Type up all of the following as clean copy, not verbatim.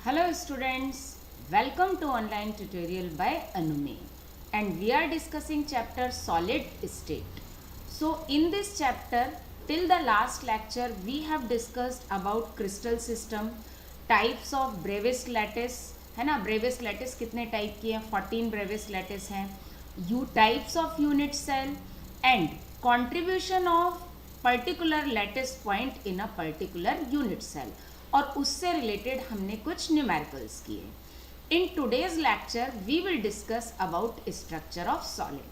Hello students, welcome to online tutorial by Anumi, and we are discussing chapter solid state. So in this chapter till the last lecture we have discussed about crystal system, types of Bravais lattice है ना. Bravais lattice कितने type की हैं? 14 Bravais lattice हैं. Types of unit cell and contribution of particular lattice point in a particular unit cell. और उससे related हमने कुछ न्यूमेरिकल्स किए. In today's lecture we will discuss about structure of solid.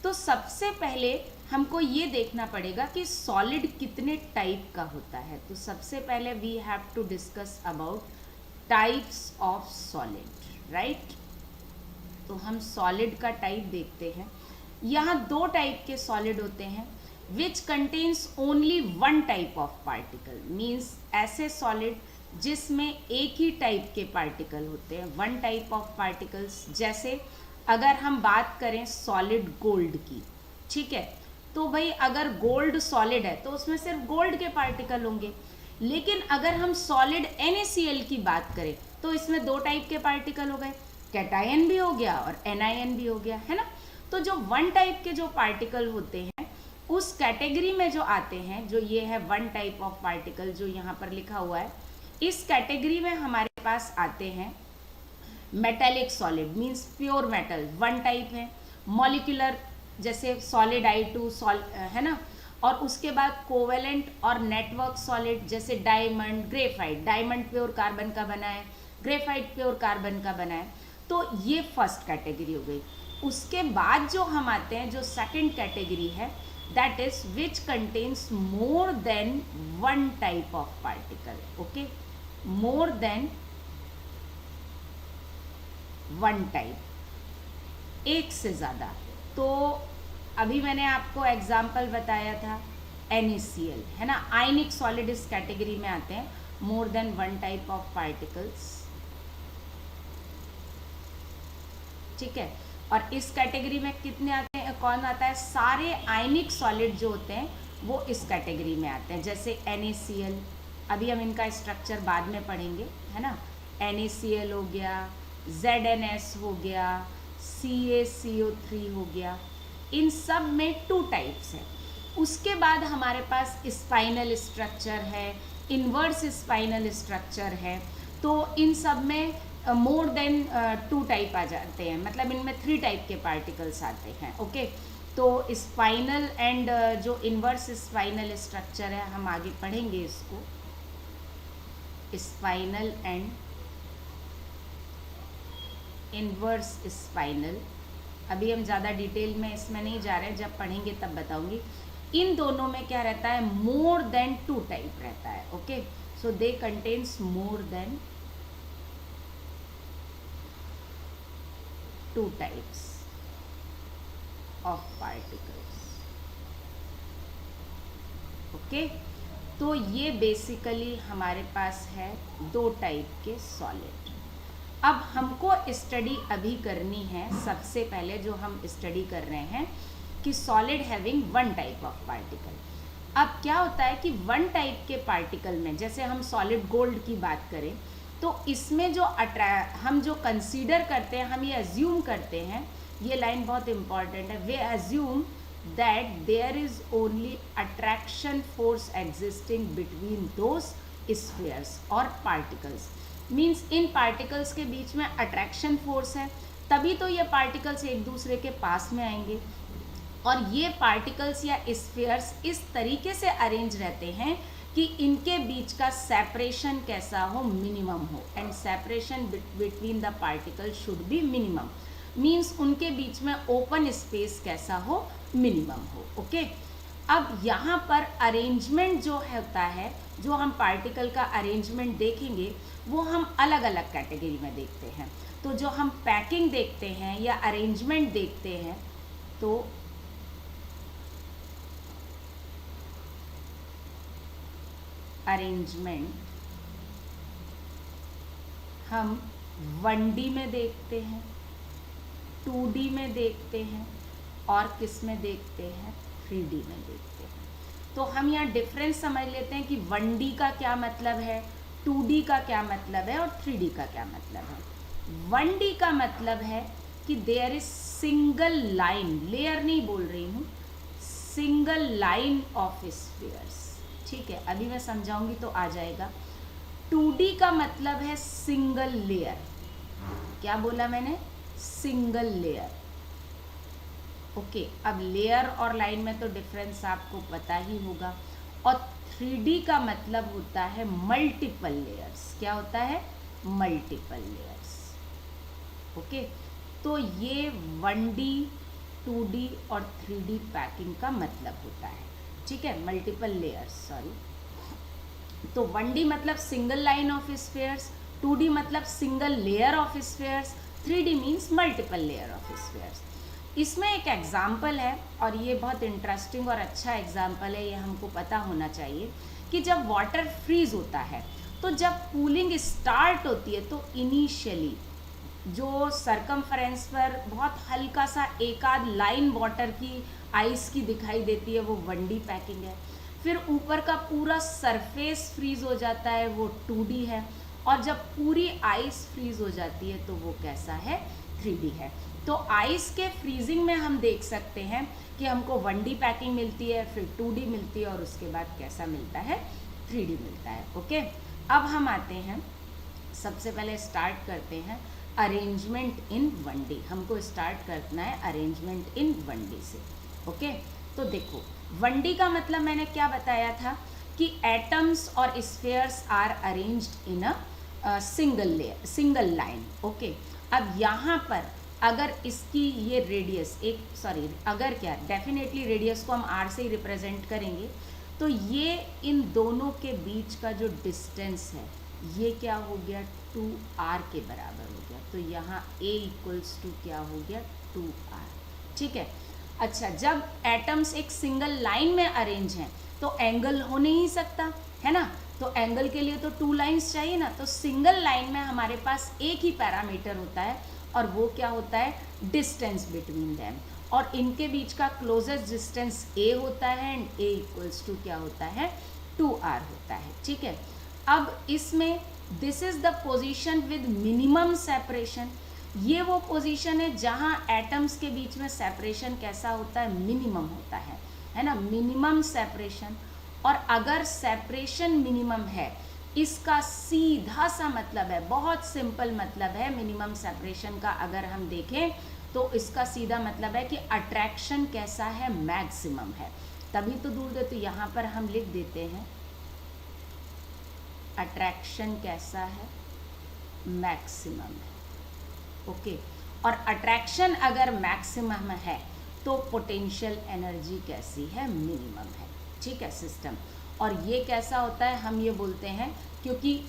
तो सबसे पहले हमको ये देखना पड़ेगा कि सॉलिड कितने टाइप का होता है. तो सबसे पहले we have to discuss about types of solid, right. तो हम सॉलिड का टाइप देखते हैं. यहाँ दो टाइप के सॉलिड होते हैं which contains only one type of particle, means ऐसे सॉलिड जिसमें एक ही टाइप के पार्टिकल होते हैं, वन टाइप ऑफ पार्टिकल्स. जैसे अगर हम बात करें सॉलिड गोल्ड की, ठीक है, तो भाई अगर गोल्ड सॉलिड है तो उसमें सिर्फ गोल्ड के पार्टिकल होंगे. लेकिन अगर हम सॉलिड NaCl की बात करें तो इसमें दो टाइप के पार्टिकल हो गए, कैटायन भी हो गया और एनायन भी हो गया, है ना. तो जो वन टाइप के जो पार्टिकल होते हैं उस कैटेगरी में जो आते हैं, जो ये है वन टाइप ऑफ पार्टिकल जो यहाँ पर लिखा हुआ है, इस कैटेगरी में हमारे पास आते हैं metallic solid, means pure metal, one type है. मॉलिक्यूलर जैसे सॉलिड I2 है ना. और उसके बाद कोवेलेंट और नेटवर्क सॉलिड जैसे diamond, graphite. Diamond pure carbon का बना है, ग्रेफाइट प्योर कार्बन का बना है. तो ये फर्स्ट कैटेगरी हो गई. उसके बाद जो हम आते हैं, जो सेकेंड कैटेगरी है, that is which contains more than one type of particle. Okay, more than one type, एक से ज़्यादा. तो अभी मैंने आपको एग्जाम्पल बताया था NaCl, है ना. आयनिक सॉलिड इस कैटेगरी में आते हैं, more than one type of particles, ठीक है. और इस कैटेगरी में कितने आते हैं, कौन आता है? सारे आयनिक सॉलिड जो होते हैं वो इस कैटेगरी में आते हैं. जैसे NaCl, अभी हम इनका स्ट्रक्चर बाद में पढ़ेंगे, है ना. NaCl हो गया, ZnS हो गया, CaCO3 हो गया. इन सब में टू टाइप्स हैं. उसके बाद हमारे पास स्पाइनल स्ट्रक्चर है, इन्वर्स स्पाइनल स्ट्रक्चर है. तो इन सब में मोर देन टू टाइप आ जाते हैं, मतलब इनमें 3 टाइप के पार्टिकल्स आते हैं. ओके, तो स्पाइनल एंड जो इन्वर्स स्पाइनल स्ट्रक्चर है हम आगे पढ़ेंगे इसको. स्पाइनल एंड इन्वर्स स्पाइनल, अभी हम ज़्यादा डिटेल में इसमें नहीं जा रहे हैं, जब पढ़ेंगे तब बताऊंगी. इन दोनों में क्या रहता है? मोर देन टू टाइप रहता है. Okay, so they contains more than two types of particles. Okay, तो ये बेसिकली हमारे पास है दो टाइप के सॉलिड. अब हमको स्टडी अभी करनी है, सबसे पहले जो हम स्टडी कर रहे हैं कि solid having one type of particle. अब क्या होता है कि वन टाइप के पार्टिकल में, जैसे हम सॉलिड गोल्ड की बात करें तो इसमें जो हम जो कंसीडर करते हैं, हम ये अज्यूम करते हैं, ये लाइन बहुत इंपॉर्टेंट है, we assume that there is only attraction force existing between those spheres और पार्टिकल्स. मीन्स इन पार्टिकल्स के बीच में अट्रैक्शन फोर्स है, तभी तो ये पार्टिकल्स एक दूसरे के पास में आएंगे. और ये पार्टिकल्स या स्फीयर्स इस तरीके से अरेंज रहते हैं कि इनके बीच का सेपरेशन कैसा हो? मिनिमम हो. And separation between the particle should be minimum, means उनके बीच में ओपन स्पेस कैसा हो? मिनिमम हो. ओके, अब यहाँ पर अरेंजमेंट जो होता है, जो हम पार्टिकल का अरेंजमेंट देखेंगे वो हम अलग अलग कैटेगरी में देखते हैं. तो जो हम पैकिंग देखते हैं या अरेंजमेंट देखते हैं, तो अरेंजमेंट हम 1D में देखते हैं, 2D में देखते हैं और किस में देखते हैं? 3D में देखते हैं. तो हम यहाँ डिफरेंस समझ लेते हैं कि 1D का क्या मतलब है, 2D का क्या मतलब है और 3D का क्या मतलब है। 1D का मतलब है कि there is single line, layer नहीं बोल रही हूँ, सिंगल लाइन ऑफ स्फीयर्स। ठीक है, अभी मैं समझाऊंगी तो आ जाएगा। 2D का मतलब है सिंगल लेयर। क्या बोला मैंने? Single layer. ओके, अब लेयर और लाइन में तो डिफरेंस आपको पता ही होगा। और 3D का मतलब होता है मल्टीपल लेयर्स। क्या होता है? Multiple layers. ओके, तो ये 1D 2D और 3D पैकिंग का मतलब होता है। ठीक है, मल्टीपल लेयर्स, सॉरी। तो 1D मतलब single line of spheres, 2D मतलब single layer of spheres, 3D means multiple layer of spheres. इसमें एक एग्जाम्पल है और ये बहुत इंटरेस्टिंग और अच्छा एग्जाम्पल है, ये हमको पता होना चाहिए कि जब वाटर फ्रीज होता है तो जब कूलिंग स्टार्ट होती है तो इनिशियली जो सरकमफ्रेंस पर बहुत हल्का सा एक आध लाइन वाटर की, आइस की दिखाई देती है, वो 1D पैकिंग है। फिर ऊपर का पूरा सरफेस फ्रीज हो जाता है, वो 2D है। और जब पूरी आइस फ्रीज हो जाती है तो वो कैसा है? 3D है। तो आइस के फ्रीजिंग में हम देख सकते हैं कि हमको 1D पैकिंग मिलती है, फिर 2D मिलती है और उसके बाद कैसा मिलता है? 3D मिलता है। ओके, अब हम आते हैं, सबसे पहले स्टार्ट करते हैं अरेंजमेंट इन 1D। हमको स्टार्ट करना है अरेंजमेंट इन 1D से। ओके, तो देखो 1D का मतलब मैंने क्या बताया था कि एटम्स और spheres are arranged in a single line. Okay, अब यहाँ पर अगर इसकी ये रेडियस अगर क्या, डेफिनेटली रेडियस को हम r से ही रिप्रेजेंट करेंगे, तो ये इन दोनों के बीच का जो डिस्टेंस है ये क्या हो गया? 2r के बराबर हो गया। तो यहाँ a इक्वल्स टू क्या हो गया? 2r। ठीक है, अच्छा, जब एटम्स एक सिंगल लाइन में अरेंज हैं तो एंगल हो नहीं सकता, है ना? तो एंगल के लिए तो 2 लाइंस चाहिए ना। तो सिंगल लाइन में हमारे पास एक ही पैरामीटर होता है और वो क्या होता है? Distance between them. और इनके बीच का क्लोजेस्ट डिस्टेंस a होता है एंड a इक्वल्स टू क्या होता है? 2r होता है। ठीक है, अब इसमें this is the position with minimum separation. ये वो पोजीशन है जहां एटम्स के बीच में सेपरेशन कैसा होता है? मिनिमम होता है ना? Minimum separation. और अगर सेपरेशन मिनिमम है, इसका सीधा सा मतलब है, बहुत सिंपल मतलब है मिनिमम सेपरेशन का, अगर हम देखें तो इसका सीधा मतलब है कि अट्रैक्शन कैसा है? मैक्सिमम है। तभी तो दूर दे, तो यहाँ पर हम लिख देते हैं अट्रैक्शन कैसा है? मैक्सिमम है। ओके, और अट्रैक्शन अगर मैक्सिमम है तो पोटेंशियल एनर्जी कैसी है? मिनिमम है। ठीक है, सिस्टम। और ये कैसा होता है? हम ये बोलते हैं, क्योंकि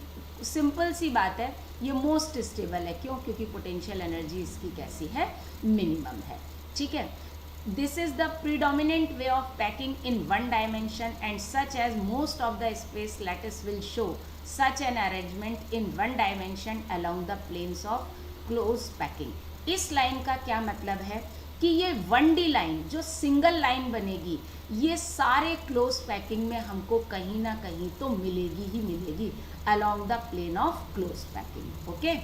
सिंपल सी बात है, ये मोस्ट स्टेबल है। क्यों? क्योंकि पोटेंशियल एनर्जी इसकी कैसी है? मिनिमम है। ठीक है, this is the predominant way of packing in 1 dimension and such as most of the space lattice will show such an arrangement in 1 dimension along the planes of close packing. इस line का क्या मतलब है कि ये 1D line जो single line बनेगी, ये सारे क्लोज पैकिंग में हमको कहीं ना कहीं तो मिलेगी ही मिलेगी along the plane of close packing. Okay,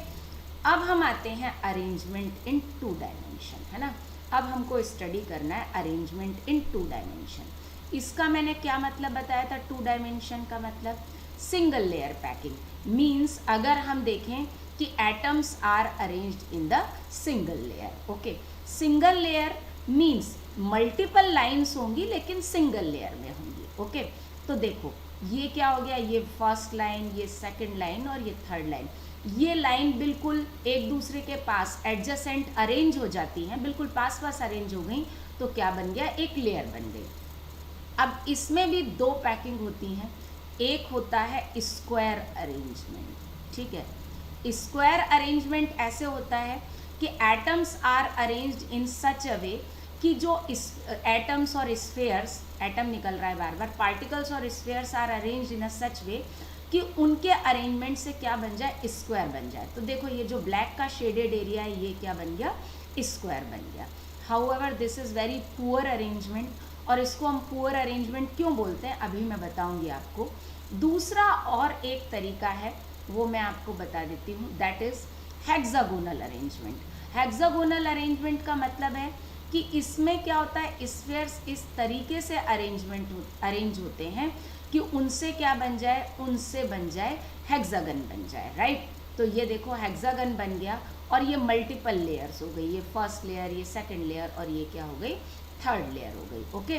अब हम आते हैं अरेंजमेंट इन 2 डायमेंशन, है ना? अब हमको स्टडी करना है अरेंजमेंट इन 2 डायमेंशन। इसका मैंने क्या मतलब बताया था? 2 डायमेंशन का मतलब सिंगल लेयर पैकिंग मीन्स, अगर हम देखें कि atoms are arranged in the single layer. Okay, single layer means multiple lines होंगी लेकिन सिंगल लेयर में होंगी। ओके, तो देखो ये क्या हो गया? ये फर्स्ट लाइन, ये सेकंड लाइन और ये थर्ड लाइन। ये लाइन बिल्कुल एक दूसरे के पास एडजेसेंट अरेंज हो जाती हैं, बिल्कुल पास पास अरेंज हो गई, तो क्या बन गया? एक लेयर बन गई। अब इसमें भी 2 पैकिंग होती हैं। एक होता है स्क्वायर अरेंजमेंट। ठीक है, स्क्वायर अरेंजमेंट ऐसे होता है कि एटम्स आर अरेंज्ड इन सच अ वे कि जो एटम्स और स्फीयर्स, एटम निकल रहा है बार बार, पार्टिकल्स और स्फीयर्स आर अरेंज्ड इन अ सच वे कि उनके अरेंजमेंट से क्या बन जाए? स्क्वायर बन जाए। तो देखो ये जो ब्लैक का शेडेड एरिया है ये क्या बन गया? स्क्वायर बन गया। However this is very poor arrangement. और इसको हम पुअर अरेंजमेंट क्यों बोलते हैं अभी मैं बताऊंगी आपको। दूसरा और एक तरीका है, वो मैं आपको बता देती हूँ, that is hexagonal arrangement. Hexagonal arrangement का मतलब है कि इसमें क्या होता है, स्फीयर्स इस तरीके से अरेंज होते हैं कि उनसे क्या बन जाए, उनसे बन जाए हेक्सागन बन जाए, राइट। तो ये देखो हेक्सागन बन गया और ये मल्टीपल लेयर्स हो गई, ये फर्स्ट लेयर, ये सेकंड लेयर और ये क्या हो गई, थर्ड लेयर हो गई। ओके,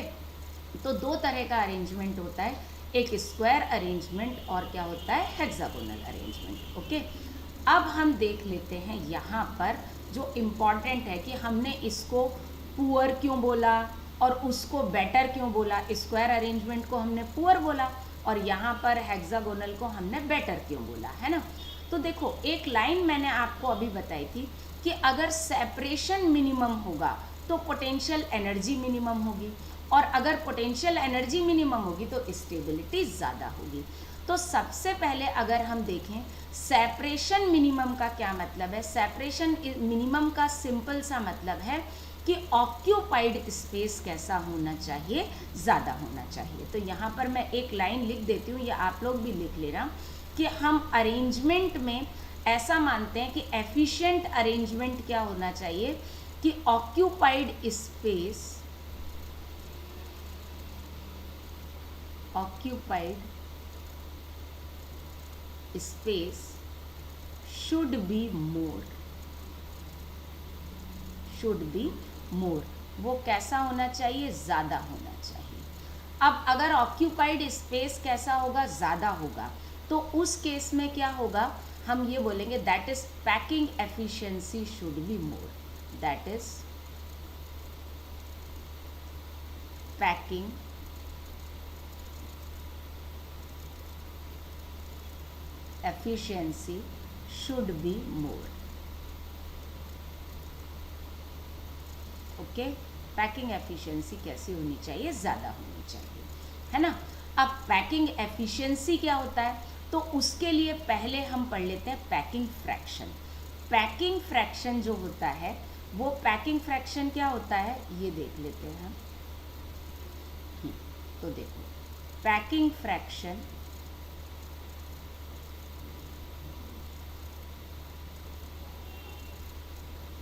तो दो तरह का अरेंजमेंट होता है, एक स्क्वायर अरेंजमेंट और क्या होता है, हेक्सागोनल अरेंजमेंट। ओके, अब हम देख लेते हैं यहाँ पर जो इम्पॉर्टेंट है कि हमने इसको पुअर क्यों बोला और उसको बेटर क्यों बोला। स्क्वायर अरेंजमेंट को हमने पुअर बोला और यहाँ पर हेक्सागोनल को हमने बेटर क्यों बोला, है ना। तो देखो, एक लाइन मैंने आपको अभी बताई थी कि अगर सेपरेशन मिनिमम होगा तो पोटेंशियल एनर्जी मिनिमम होगी, और अगर पोटेंशियल एनर्जी मिनिमम होगी तो स्टेबिलिटी ज़्यादा होगी। तो सबसे पहले अगर हम देखें सेपरेशन मिनिमम का क्या मतलब है, सेपरेशन मिनिमम का सिंपल सा मतलब है कि ऑक्यूपाइड स्पेस कैसा होना चाहिए, ज़्यादा होना चाहिए। तो यहाँ पर मैं एक लाइन लिख देती हूँ, या आप लोग भी लिख लेना कि हम अरेंजमेंट में ऐसा मानते हैं कि एफिशिएंट अरेंजमेंट क्या होना चाहिए कि occupied space should be more. वो कैसा होना चाहिए, ज़्यादा होना चाहिए। अब अगर ऑक्यूपाइड स्पेस कैसा होगा, ज़्यादा होगा, तो उस केस में क्या होगा, हम ये बोलेंगे that is packing efficiency should be more, that is packing efficiency should be more। Okay, packing efficiency कैसी होनी चाहिए, ज़्यादा होनी चाहिए, है ना। अब पैकिंग एफिशिएंसी क्या होता है, तो उसके लिए पहले हम पढ़ लेते हैं पैकिंग फ्रैक्शन। पैकिंग फ्रैक्शन जो होता है, वो पैकिंग फ्रैक्शन क्या होता है, ये देख लेते हैं हम। तो देखो, पैकिंग फ्रैक्शन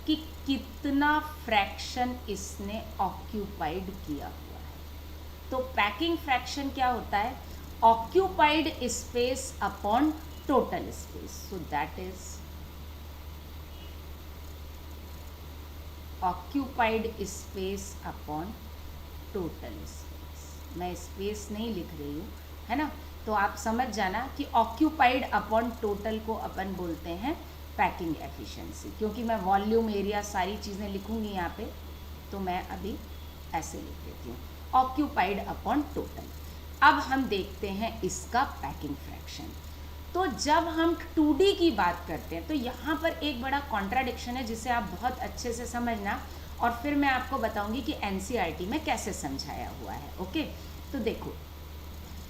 कि कितना फ्रैक्शन इसने ऑक्यूपाइड किया हुआ है। तो पैकिंग फ्रैक्शन क्या होता है, occupied space upon total space. So that is occupied space upon total space. मैं स्पेस नहीं लिख रही हूँ, है ना, तो आप समझ जाना कि ऑक्यूपाइड अपॉन टोटल को अपन बोलते हैं पैकिंग एफिशिएंसी। क्योंकि मैं वॉल्यूम, एरिया, सारी चीज़ें लिखूंगी यहाँ पे, तो मैं अभी ऐसे लिख देती हूँ, ऑक्यूपाइड अपॉन टोटल। अब हम देखते हैं इसका पैकिंग फ्रैक्शन। तो जब हम 2D की बात करते हैं तो यहाँ पर एक बड़ा कॉन्ट्राडिक्शन है जिसे आप बहुत अच्छे से समझना, और फिर मैं आपको बताऊंगी कि NCERT में कैसे समझाया हुआ है। ओके, तो देखो,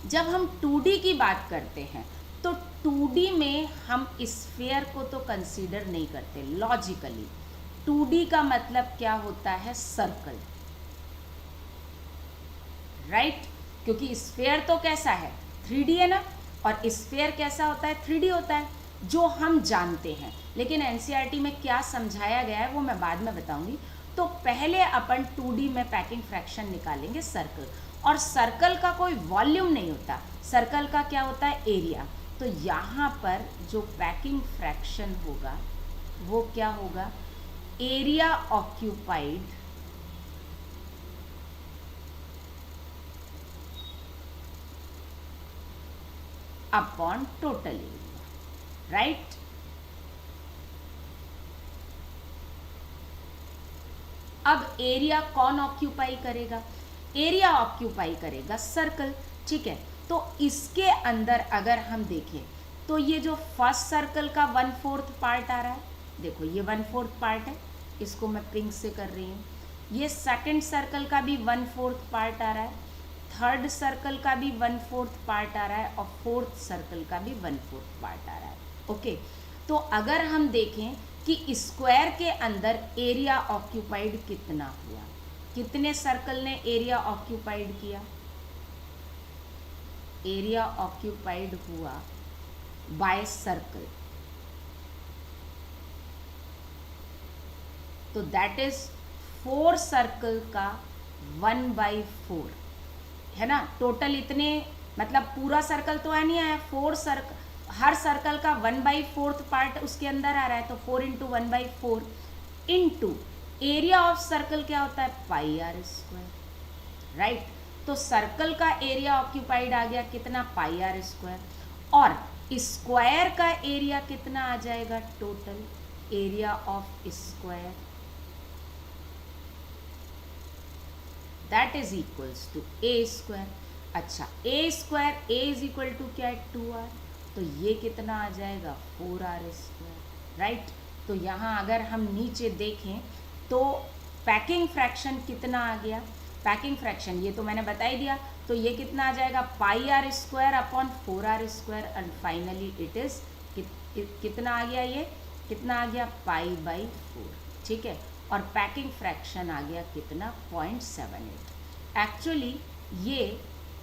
जब हम 2D की बात करते हैं तो 2D में हम स्फीयर को तो कंसीडर नहीं करते लॉजिकली। 2D का मतलब क्या होता है, सर्कल, राइट। क्योंकि स्फीयर तो कैसा है, 3D है ना, और स्फीयर कैसा होता है, 3D होता है, जो हम जानते हैं। लेकिन NCERT में क्या समझाया गया है वो मैं बाद में बताऊंगी। तो पहले अपन 2D में पैकिंग फ्रैक्शन निकालेंगे सर्कल, और सर्कल का कोई वॉल्यूम नहीं होता, सर्कल का क्या होता है, एरिया। तो यहाँ पर जो पैकिंग फ्रैक्शन होगा वो क्या होगा, area occupied upon total area, right. अब एरिया कौन ऑक्यूपाई करेगा, एरिया ऑक्यूपाई करेगा सर्कल, ठीक है। तो इसके अंदर अगर हम देखें तो ये जो फर्स्ट सर्कल का 1/4 पार्ट आ रहा है, देखो ये 1/4 पार्ट है, इसको मैं पिंक से कर रही हूँ। ये सेकंड सर्कल का भी 1/4 पार्ट आ रहा है, थर्ड सर्कल का भी 1/4 पार्ट आ रहा है, और फोर्थ सर्कल का भी 1/4 पार्ट आ रहा है। ओके, तो अगर हम देखें कि स्क्वायर के अंदर एरिया ऑक्यूपाइड कितना हुआ, कितने सर्कल ने एरिया ऑक्यूपाइड किया, एरिया ऑक्यूपाइड हुआ बाय सर्कल, तो दैट इज 4 सर्कल का 1/4 है ना। टोटल इतने, मतलब पूरा सर्कल तो आ नहीं आया, 4 सर्कल, हर सर्कल का 1/4 पार्ट उसके अंदर आ रहा है, तो 4 × 1/4 इंटू एरिया ऑफ सर्कल क्या होता है, πr², राइट। तो सर्कल का एरिया ऑक्यूपाइड आ गया कितना, πr², और स्क्वायर का एरिया कितना आ जाएगा, total area of square, that is equals to a²। अच्छा, a², a is equal to क्या है, 2r, तो ये कितना आ जाएगा, 4r², राइट। तो यहाँ अगर हम नीचे देखें तो पैकिंग फ्रैक्शन कितना आ गया, पैकिंग फ्रैक्शन ये तो मैंने बता ही दिया, तो ये कितना आ जाएगा, πr² upon 4r², and finally it is कितना आ गया, ये कितना आ गया, π/4, ठीक है। और पैकिंग फ्रैक्शन आ गया कितना, 0.78। एक्चुअली ये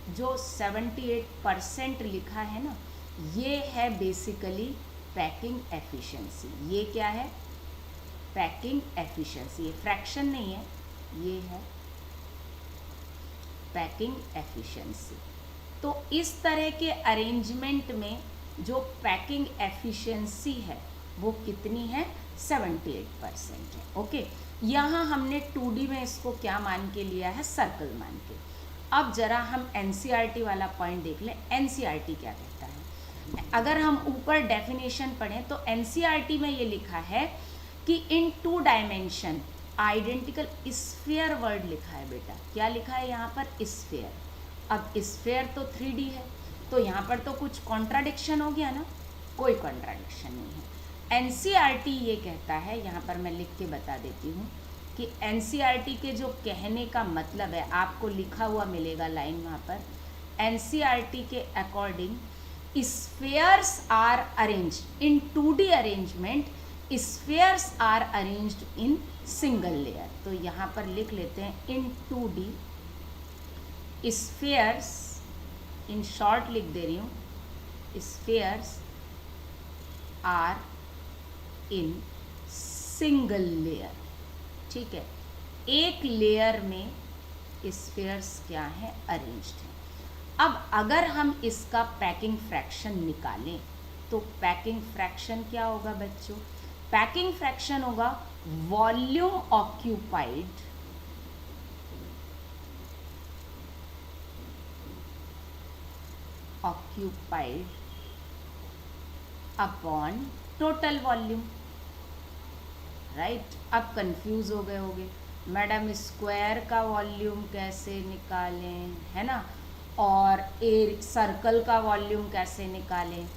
जो 78% लिखा है ना, ये है बेसिकली पैकिंग एफिशिएंसी। ये क्या है, पैकिंग एफिशिएंसी, ये फ्रैक्शन नहीं है, ये है पैकिंग एफिशिएंसी। तो इस तरह के अरेंजमेंट में जो पैकिंग एफिशिएंसी है वो कितनी है, 78% है। ओके, यहाँ हमने 2D में इसको क्या मान के लिया है, सर्कल मान के। अब जरा हम NCERT वाला पॉइंट देख लें, NCERT क्या कहता है। अगर हम ऊपर डेफिनेशन पढ़ें तो NCERT में ये लिखा है कि इन 2 डायमेंशन आइडेंटिकल स्फीयर वर्ड लिखा है बेटा, क्या लिखा है यहाँ पर, स्फीयर। अब स्फीयर तो 3D है, तो यहाँ पर तो कुछ कॉन्ट्राडिक्शन हो गया ना, कोई कॉन्ट्राडिक्शन नहीं है। NCERT ये कहता है, यहाँ पर मैं लिख के बता देती हूँ कि NCERT के जो कहने का मतलब है, आपको लिखा हुआ मिलेगा लाइन वहाँ पर, NCERT के according spheres are arranged in 2D arrangement, spheres are arranged in single layer. तो यहाँ पर लिख लेते हैं इन 2D स्फीयर्स, इन शॉर्ट लिख दे रही हूँ, spheres are in single layer, ठीक है। एक लेयर में स्फीयर्स क्या है, अरेंज्ड है। अब अगर हम इसका पैकिंग फ्रैक्शन निकालें तो पैकिंग फ्रैक्शन क्या होगा बच्चों, पैकिंग फ्रैक्शन होगा volume occupied upon total volume, right. अब कंफ्यूज हो गए होगे, मैडम स्क्वायर का वॉल्यूम कैसे निकालें, है ना, और सर्कल का वॉल्यूम कैसे निकालें।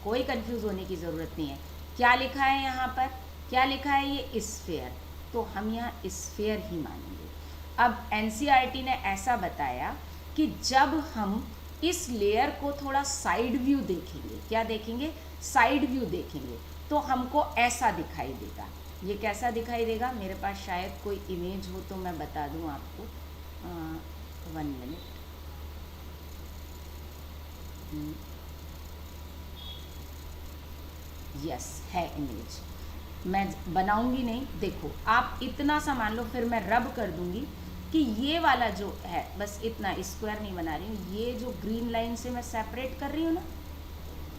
कोई कंफ्यूज होने की ज़रूरत नहीं है। क्या लिखा है यहाँ पर, क्या लिखा है, ये स्फीयर, तो हम यहाँ स्फीयर ही मानेंगे। अब NCERT ने ऐसा बताया कि जब हम इस लेयर को थोड़ा साइड व्यू देखेंगे, क्या देखेंगे, साइड व्यू देखेंगे, तो हमको ऐसा दिखाई देगा। ये कैसा दिखाई देगा, मेरे पास शायद कोई इमेज हो तो मैं बता दूं आपको, 1 मिनट। यस, है इमेज, मैं बनाऊंगी नहीं, देखो आप इतना सा मान लो, फिर मैं रब कर दूंगी कि ये वाला जो है, बस इतना, स्क्वायर नहीं बना रही हूँ, ये जो ग्रीन लाइन से मैं सेपरेट कर रही हूँ ना,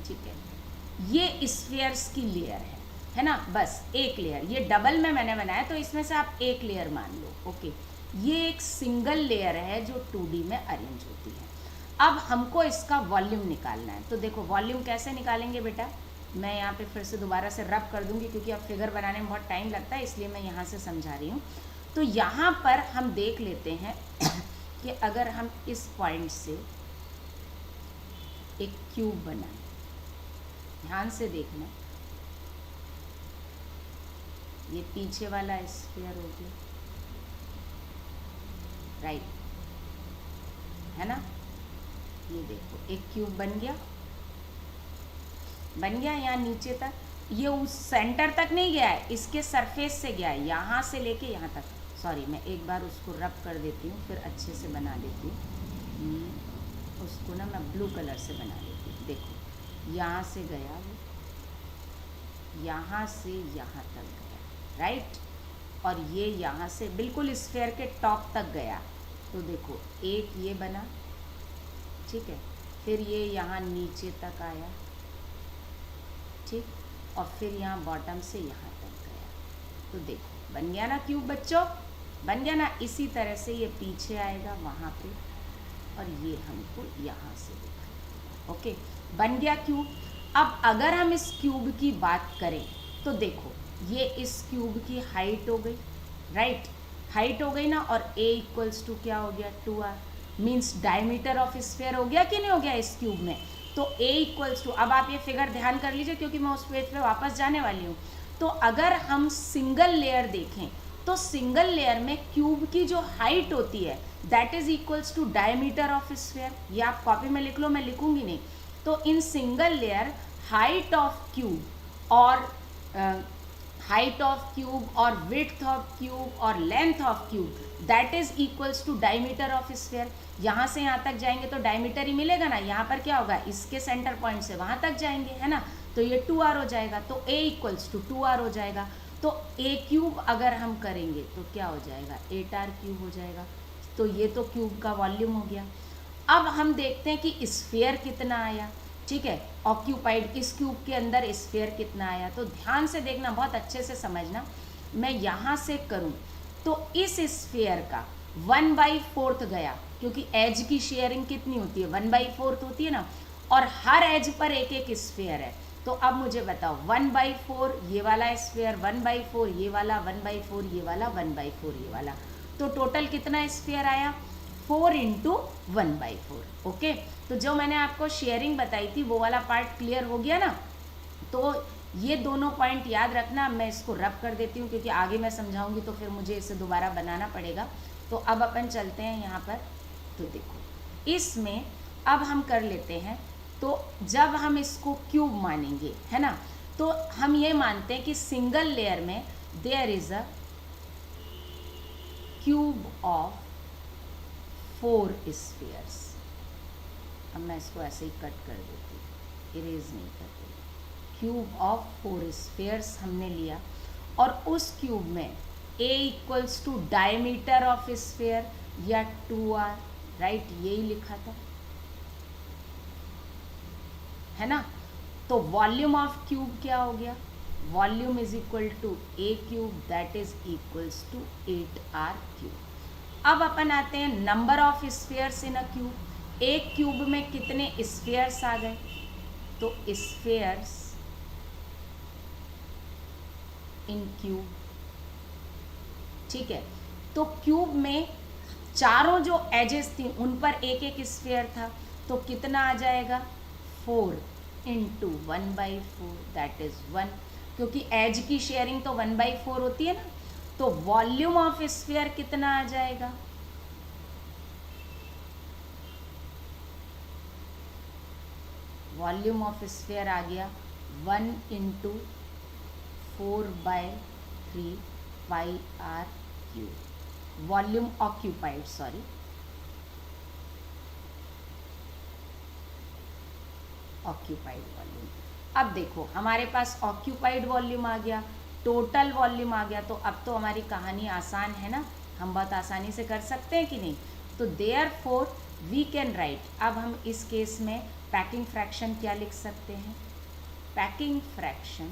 ठीक है, ये स्फीयर्स की लेयर है ना, बस एक लेयर, ये डबल में मैंने बनाया तो इसमें से आप एक लेयर मान लो, ओके। ये एक सिंगल लेयर है जो 2D में अरेंज होती है। अब हमको इसका वॉल्यूम निकालना है, तो देखो वॉल्यूम कैसे निकालेंगे बेटा, मैं यहाँ पे फिर से दोबारा से रब कर दूंगी क्योंकि अब फिगर बनाने में बहुत टाइम लगता है, इसलिए मैं यहाँ से समझा रही हूँ। तो यहाँ पर हम देख लेते हैं कि अगर हम इस पॉइंट से एक क्यूब बनाएं, ध्यान से देखना, ये पीछे वाला स्फीयर हो गया, राइट, है ना, ये देखो एक क्यूब बन गया, यहाँ नीचे तक, ये उस सेंटर तक नहीं गया है, इसके सरफेस से गया है, यहाँ से लेके यहाँ तक। सॉरी, मैं एक बार उसको रब कर देती हूँ, फिर अच्छे से बना देती हूँ। उसको ना मैं ब्लू कलर से बना लेती हूँ। देखो यहाँ से गया वो, यहाँ से यहाँ तक गया, राइट, और ये यहाँ से बिल्कुल स्फेयर के टॉप तक गया। तो देखो एक ये बना, ठीक है, फिर ये यहाँ नीचे तक आया, ठीक, और फिर यहाँ बॉटम से यहाँ तक गया। तो देखो बन गया ना क्यूब बच्चों, बन गया ना। इसी तरह से ये पीछे आएगा वहाँ पे, और ये हमको यहाँ से दिखाई, ओके, बन गया क्यूब। अब अगर हम इस क्यूब की बात करें तो देखो ये इस क्यूब की हाइट हो गई, राइट, हाइट हो गई ना, और a इक्वल्स टू क्या हो गया, 2r, means diameter of sphere हो गया कि नहीं हो गया इस क्यूब में। तो a इक्वल्स टू, अब आप ये फिगर ध्यान कर लीजिए क्योंकि मैं उस पेज पे वापस जाने वाली हूँ। तो अगर हम सिंगल लेयर देखें तो सिंगल लेयर में क्यूब की जो हाइट होती है that is equals to diameter of sphere. ये आप कॉपी में लिख लो, मैं लिखूंगी नहीं। तो in single layer height of cube और हाइट ऑफ क्यूब और विड्थ ऑफ क्यूब और length of cube that is equals to diameter of sphere. यहाँ से यहाँ तक जाएंगे तो डायमीटर ही मिलेगा ना, यहाँ पर क्या होगा, इसके सेंटर पॉइंट से वहाँ तक जाएंगे, है ना, तो ये 2r हो जाएगा। तो a इक्वल्स टू 2r हो जाएगा। तो a क्यूब अगर हम करेंगे तो क्या हो जाएगा, 8r क्यूब हो जाएगा। तो ये तो क्यूब का वॉल्यूम हो गया। अब हम देखते हैं कि स्फीयर कितना आया, ठीक है, ऑक्यूपाइड इस क्यूब के अंदर स्फीयर कितना आया। तो ध्यान से देखना, बहुत अच्छे से समझना। मैं यहाँ से करूँ तो इस स्फीयर का 1/4 गया, क्योंकि एज की शेयरिंग कितनी होती है, 1/4 होती है ना, और हर एज पर एक एक स्फीयर है। तो अब मुझे बताओ 1/4 ये वाला स्फीयर, 1/4 ये वाला, 1/4 ये वाला, 1/4 ये वाला, तो टोटल कितना स्फीयर आया, 4 × 1/4। ओके, तो जो मैंने आपको शेयरिंग बताई थी वो वाला पार्ट क्लियर हो गया ना। तो ये दोनों पॉइंट याद रखना। मैं इसको रब कर देती हूँ क्योंकि आगे मैं समझाऊंगी तो फिर मुझे इसे दोबारा बनाना पड़ेगा। तो अब अपन चलते हैं यहाँ पर। तो देखो इसमें अब हम कर लेते हैं। तो जब हम इसको क्यूब मानेंगे, है ना, तो हम ये मानते हैं कि सिंगल लेयर में there is a cube of 4 spheres. अब मैं इसको ऐसे ही कट कर देती हूँ, इरेज नहीं कर देती। क्यूब ऑफ 4 स्फीयर्स हमने लिया, और उस क्यूब में a equals to diameter of sphere या 2r, राइट, यही लिखा था, है ना। तो वॉल्यूम ऑफ क्यूब क्या हो गया, volume is equal to a cube that is equals to 8r cube. अब अपन आते हैं number of spheres in a cube. एक क्यूब में कितने स्फीयर्स आ गए, तो स्फीयर्स इन क्यूब, ठीक है। तो क्यूब में चारों जो एजेस थी उन पर एक एक स्फीयर था, तो कितना आ जाएगा, 4 × 1/4 दैट इज 1, क्योंकि एज की शेयरिंग तो 1/4 होती है ना। तो वॉल्यूम ऑफ स्फीयर कितना आ जाएगा, वॉल्यूम ऑफ स्फीयर आ गया 1 × 4/3 πr cube. Volume occupied, sorry, occupied volume. अब देखो हमारे पास ऑक्यूपाइड वॉल्यूम आ गया, टोटल वॉल्यूम आ गया। तो अब तो हमारी कहानी आसान है ना, हम बहुत आसानी से कर सकते हैं कि नहीं। तो देयरफॉर वी कैन राइट, अब हम इस केस में पैकिंग फ्रैक्शन क्या लिख सकते हैं, packing fraction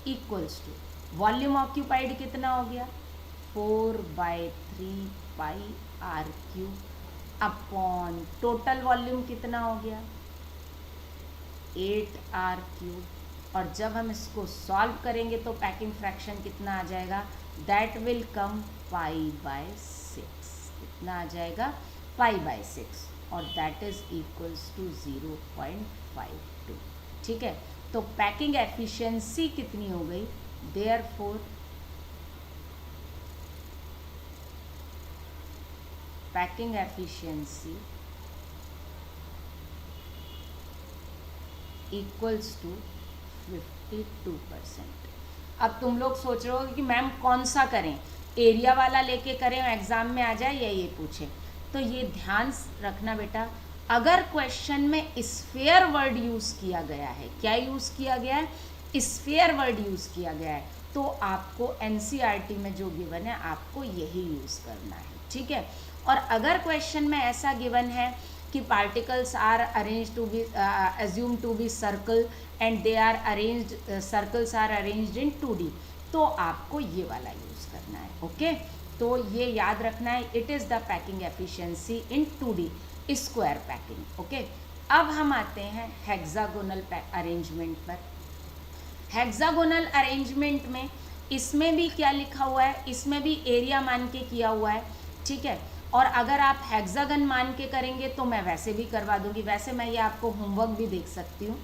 equals to volume occupied कितना हो गया, 4/3 πr cube upon total volume कितना हो गया, 8r क्यूब। और जब हम इसको सॉल्व करेंगे तो पैकिंग फ्रैक्शन कितना आ जाएगा, दैट विल कम π/6, कितना आ जाएगा, π/6, और दैट इज इक्वल्स टू 0.52, ठीक है। तो पैकिंग एफिशिएंसी कितनी हो गई, therefore packing efficiency equals to 52%। अब तुम लोग सोच रहे हो कि मैम कौन सा करें, एरिया वाला लेके करें एग्जाम में आ जाए या ये पूछे। तो ये ध्यान रखना बेटा, अगर क्वेश्चन में स्फीयर वर्ड यूज किया गया है, क्या यूज किया गया है, स्फीयर वर्ड यूज किया गया है, तो आपको एनसीईआरटी में जो गिवन है आपको यही यूज करना है, ठीक है। और अगर क्वेश्चन में ऐसा गिवन है कि particles are arrange to be assume to be circle and they are arranged, circles are arranged in 2D, तो आपको ये वाला यूज करना है, ओके। तो ये याद रखना है, it is the packing efficiency in 2D square packing, okay. अब हम आते हैं हेक्सागोनल अरेंजमेंट पर। हेक्सागोनल अरेंजमेंट में इसमें भी क्या लिखा हुआ है, इसमें भी एरिया मान के किया हुआ है, ठीक है। और अगर आप हेक्सागन मान के करेंगे तो मैं वैसे भी करवा दूंगी, वैसे मैं ये आपको होमवर्क भी देख सकती हूँ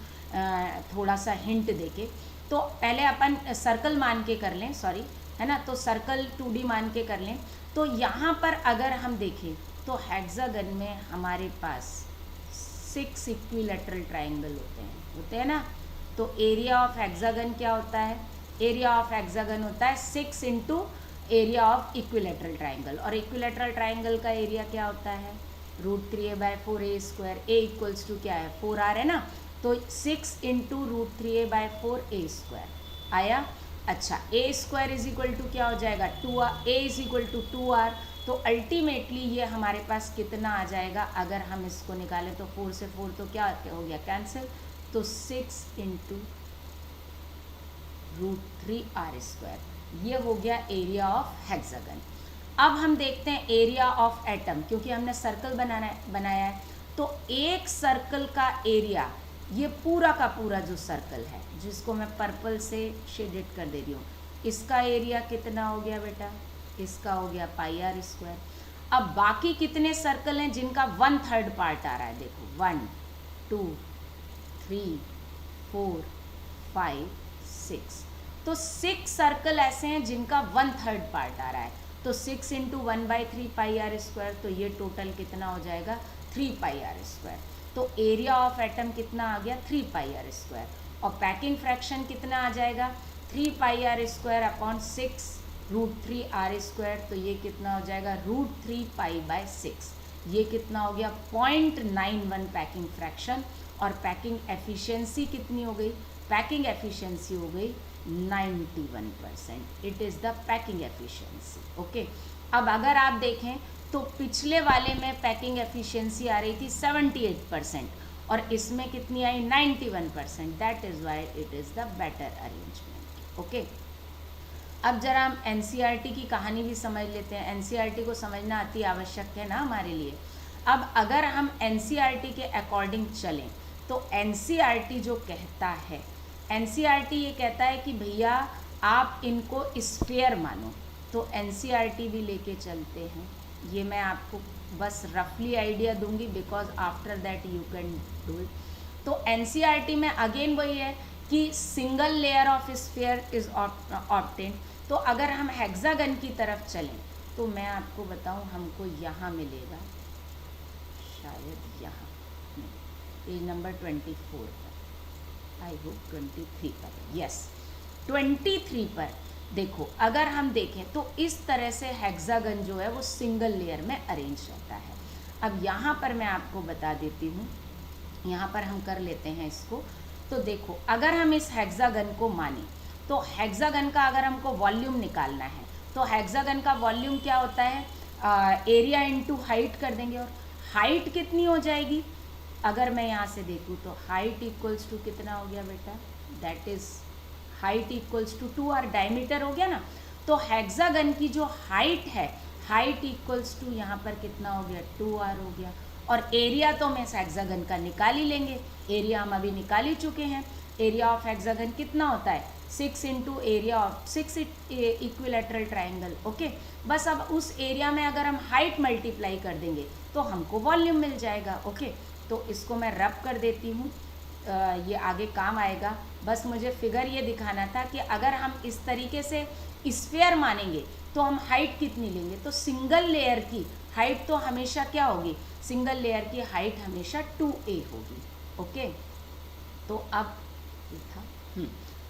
थोड़ा सा हिंट देके। तो पहले अपन सर्कल मान के कर लें, सॉरी, है ना, तो सर्कल 2D मान के कर लें। तो यहाँ पर अगर हम देखें तो हेक्सागन में हमारे पास 6 इक्विलैटरल ट्राइंगल होते हैं ना। तो एरिया ऑफ हेक्सागन क्या होता है, एरिया ऑफ हेक्सागन होता है 6 into area of equilateral triangle, और इक्विलैटरल ट्राइंगल का एरिया क्या होता है, √3a/4a²। a इक्वल्स टू क्या है, 4r है ना, तो 6 इंटू √3a/4a² आया। अच्छा, a² इज इक्वल टू क्या हो जाएगा, 2r, a is equal to 2r। तो अल्टीमेटली ये हमारे पास कितना आ जाएगा, अगर हम इसको निकालें तो 4 से 4 तो क्या हो गया, कैंसिल। तो 6 इंटू √3r², ये हो गया एरिया ऑफ हेक्सागन। अब हम देखते हैं एरिया ऑफ एटम, क्योंकि हमने सर्कल बनाया है। तो एक सर्कल का एरिया, ये पूरा का पूरा जो सर्कल है, जिसको मैं पर्पल से शेडेड कर दे रही हूँ, इसका एरिया कितना हो गया बेटा, इसका हो गया πr²। अब बाकी कितने सर्कल हैं जिनका 1/3 पार्ट आ रहा है, देखो 1 2 3 4 5 6, तो 6 सर्कल ऐसे हैं जिनका 1/3 पार्ट आ रहा है। तो 6 इंटू 1/3 πr², तो ये टोटल कितना हो जाएगा, 3 πr²। तो एरिया ऑफ एटम कितना आ गया, 3 πr²। और पैकिंग फ्रैक्शन कितना आ जाएगा, 3 πr² अपॉन 6 √3r²। तो ये कितना हो जाएगा, √3π/6। ये कितना हो गया, 0.91 पैकिंग फ्रैक्शन। और पैकिंग एफिशिएंसी कितनी हो गई, पैकिंग एफिशिएंसी हो गई 91%। It is the packing efficiency, okay. अब अगर आप देखें तो पिछले वाले में पैकिंग एफिशिएंसी आ रही थी 78% और इसमें कितनी आई, 91%। That is why it is the better arrangement, okay. अब जरा हम एनसीईआरटी की कहानी भी समझ लेते हैं। एनसीईआरटी को समझना अति आवश्यक है ना हमारे लिए। अब अगर हम एनसीईआरटी के अकॉर्डिंग चलें तो एनसीईआरटी जो कहता है, एनसीईआरटी ये कहता है कि भैया आप इनको स्फीयर मानो। तो एनसीईआरटी भी लेके चलते हैं, ये मैं आपको बस रफली आइडिया दूंगी, because after that you can do it. तो एनसीईआरटी में अगेन वही है कि single layer of sphere is obtained. तो अगर हम हेक्सागन की तरफ चलें तो मैं आपको बताऊं, हमको यहाँ मिलेगा, शायद यहाँ पेज नंबर 24 पर, आई होप 23 पर, यस 23 पर। देखो अगर हम देखें तो इस तरह से हेक्सागन जो है वो सिंगल लेयर में अरेंज रहता है। अब यहाँ पर मैं आपको बता देती हूँ, यहाँ पर हम कर लेते हैं इसको। तो देखो अगर हम इस हेक्सागन को माने तो हेक्सागन का अगर हमको वॉल्यूम निकालना है तो हेक्सागन का वॉल्यूम क्या होता है, एरिया इंटू हाइट कर देंगे। और हाइट कितनी हो जाएगी, अगर मैं यहाँ से देखूँ तो हाइट इक्वल्स टू कितना हो गया बेटा, that is height equals to 2r, diameter हो गया ना। तो हेक्सागन की जो हाइट है, हाइट इक्वल्स टू यहाँ पर कितना हो गया, 2r हो गया। और एरिया तो हम इस हेक्सागन का निकाल ही लेंगे, एरिया हम अभी निकाल ही चुके हैं। एरिया ऑफ हेक्सागन कितना होता है, 6 into area of 6 equilateral triangle, okay. बस अब उस एरिया में अगर हम हाइट मल्टीप्लाई कर देंगे तो हमको वॉल्यूम मिल जाएगा, ओके। तो इसको मैं रब कर देती हूँ, ये आगे काम आएगा। बस मुझे फिगर ये दिखाना था कि अगर हम इस तरीके से स्फीयर मानेंगे तो हम हाइट कितनी लेंगे, तो सिंगल लेयर की हाइट तो हमेशा क्या होगी, सिंगल लेयर की हाइट हमेशा 2a होगी, ओके। तो अब था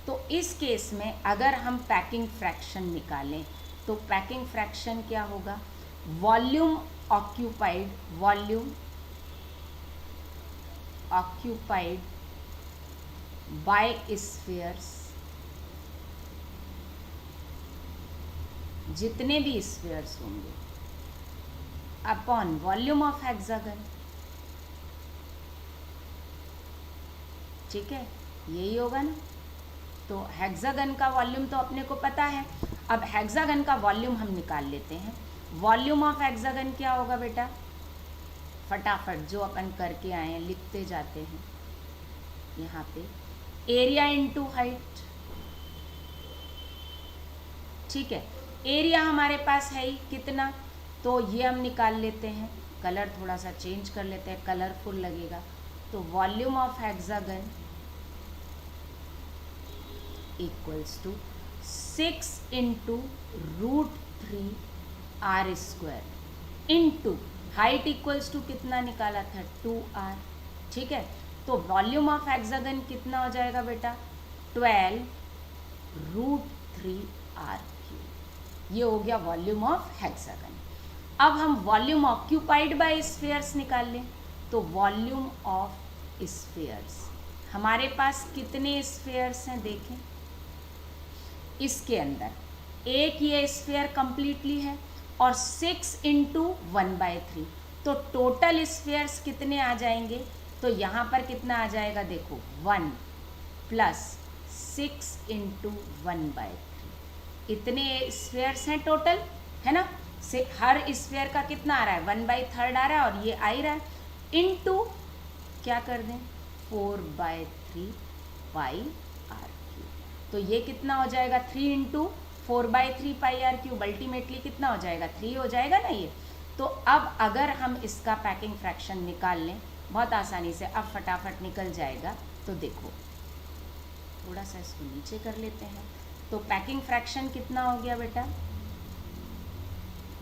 तो इस केस में अगर हम पैकिंग फ्रैक्शन निकालें तो पैकिंग फ्रैक्शन क्या होगा, volume occupied, volume occupied by spheres, जितने भी स्फीयर्स होंगे, अपॉन वॉल्यूम ऑफ हेक्सागन। ठीक है, यही होगा ना। तो हेक्सागन का वॉल्यूम तो अपने को पता है। अब हेक्सागन का वॉल्यूम हम निकाल लेते हैं। वॉल्यूम ऑफ हेक्सागन क्या होगा बेटा? फटाफट जो अपन करके आए हैं लिखते जाते हैं। यहाँ पे एरिया इनटू हाइट। ठीक है, एरिया हमारे पास है ही कितना, तो ये हम निकाल लेते हैं। कलर थोड़ा सा चेंज कर लेते हैं, कलरफुल लगेगा। तो volume of hexagon equals to 6 into √3 r square into height equals to कितना निकाला था? 2r। ठीक है, तो वॉल्यूम ऑफ हेक्सागन कितना हो जाएगा बेटा? 12 √3 r³। ये हो गया वॉल्यूम ऑफ हेक्सागन। अब हम वॉल्यूम ऑक्यूपाइड बाय स्फीयर्स निकाल लें। तो वॉल्यूम ऑफ स्फीयर्स, हमारे पास कितने स्फीयर्स हैं देखें। इसके अंदर एक ये स्फीयर कंप्लीटली है और 6 इंटू 1/3, तो टोटल स्फीयर्स कितने आ जाएंगे? तो यहाँ पर कितना आ जाएगा देखो, 1 प्लस 6 इंटू 1/3। इतने स्फीयर्स हैं टोटल, है ना। से हर स्फीयर का कितना आ रहा है? 1/3 आ रहा है और ये आ ही रहा है। इंटू क्या कर दें? 4/3 पाई r³। तो ये कितना हो जाएगा? 3 इंटू 4/3 पाई r³। अल्टीमेटली कितना हो जाएगा? 3 हो जाएगा ना ये। तो अब अगर हम इसका पैकिंग फ्रैक्शन निकाल लें बहुत आसानी से, अब फटाफट निकल जाएगा। तो देखो थोड़ा सा इसको नीचे कर लेते हैं। तो पैकिंग फ्रैक्शन कितना हो गया बेटा?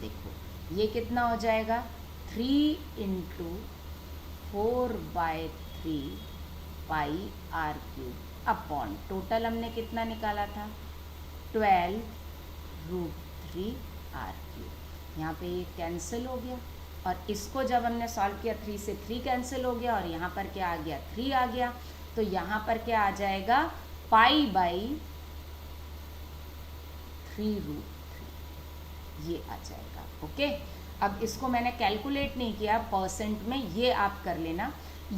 देखो ये कितना हो जाएगा? 3 इंटू 4/3 पाई r³ अपॉन टोटल हमने कितना निकाला था? 12 √3 r³। यहाँ पे ये कैंसिल हो गया और इसको जब हमने सॉल्व किया 3 से 3 कैंसिल हो गया और यहाँ पर क्या आ गया? 3 आ गया। तो यहाँ पर क्या आ जाएगा? पाई बाई 3√3 ये आ जाएगा। ओके, अब इसको मैंने कैलकुलेट नहीं किया परसेंट में, ये आप कर लेना।